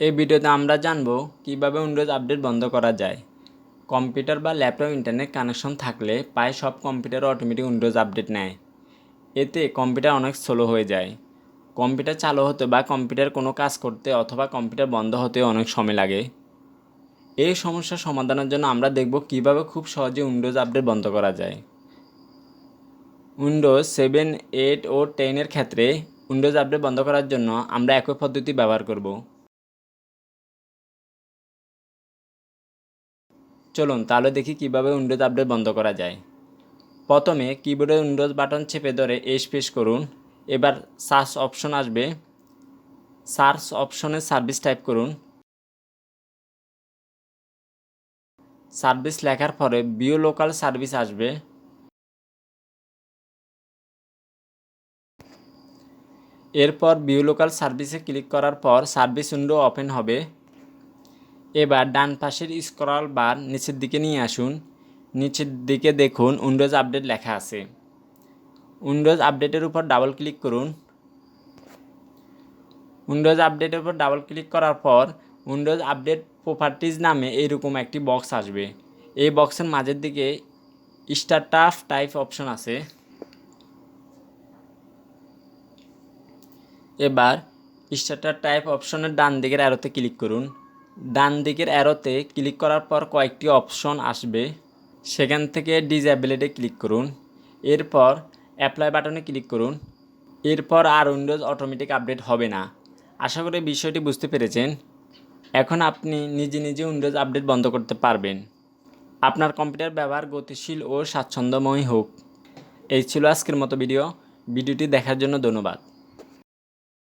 এই ভিডিওতে আমরা জানব কিভাবে উইন্ডোজ আপডেট বন্ধ করা যায়। কম্পিউটার বা ল্যাপটপ ইন্টারনেট কানেকশন থাকলে প্রায় সব কম্পিউটার অটোমেটিক উইন্ডোজ আপডেট নেয়। এতে কম্পিউটার অনেক স্লো হয়ে যায়। কম্পিউটার চালু হতে বা কম্পিউটার কোনো কাজ করতে অথবা কম্পিউটার বন্ধ হতে অনেক সময় লাগে। এই সমস্যার সমাধানের জন্য আমরা দেখব কিভাবে খুব সহজে উইন্ডোজ আপডেট বন্ধ করা যায়। উইন্ডোজ 7, 8 ও 10 ক্ষেত্রে উইন্ডোজ আপডেট বন্ধ করার জন্য আমরা একই পদ্ধতি ব্যবহার করব। চলুন তাহলে দেখি কিভাবে উইন্ডোজ আপডেট বন্ধ করা যায়। প্রথমে কিবোর্ডে উইন্ডোজ বাটন চেপে ধরে স্পেস করুন। এবার সার্চ অপশন আসবে। সার্চ অপশনে সার্ভিস টাইপ করুন। সার্ভিস লেখার পরে ভিউ লোকাল সার্ভিস আসবে। এরপর ভিউ লোকাল সার্ভিসে ক্লিক করার পর সার্ভিস উইন্ডো ওপেন হবে। এবার ডান পাশের স্ক্রল বার নিচের দিকে নিয়ে আসুন। নিচের দিকে দেখুন উইন্ডোজ আপডেট লেখা আছে। উইন্ডোজ আপডেটের উপর ডাবল ক্লিক করুন। উইন্ডোজ আপডেটের উপর ডাবল ক্লিক করার পর উইন্ডোজ আপডেট প্রপার্টিজ নামে এইরকম একটি বক্স আসবে। এই বক্সের মাঝের দিকে স্টার্ট টাইপ অপশন আছে। এবার স্টার্টার টাইপ অপশনের ডান দিকের অ্যারোতে ক্লিক করুন। ডান দিকের অ্যারোতে ক্লিক করার পর কয়েকটি অপশন আসবে, সেখান থেকে ডিসএবিলিটি ক্লিক করুন। এরপর অ্যাপ্লাই বাটনে ক্লিক করুন। এরপর আর উইন্ডোজ অটোমেটিক আপডেট হবে না। আশা করি বিষয়টি বুঝতে পেরেছেন। এখন আপনি নিজে নিজে উইন্ডোজ আপডেট বন্ধ করতে পারবেন। আপনার কম্পিউটার ব্যবহার গতিশীল ও স্বাচ্ছন্দ্যময় হোক। এই ছিল আজকের মতো ভিডিওটি দেখার জন্য ধন্যবাদ।